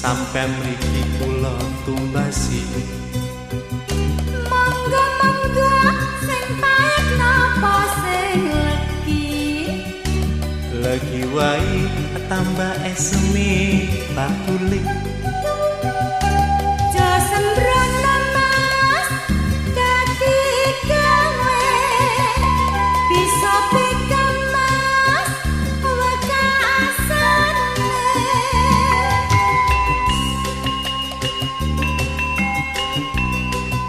sampai mriki kula tumbasi. Mangga-mangga sing pahit napa sing legi wae tambah esme bakulik.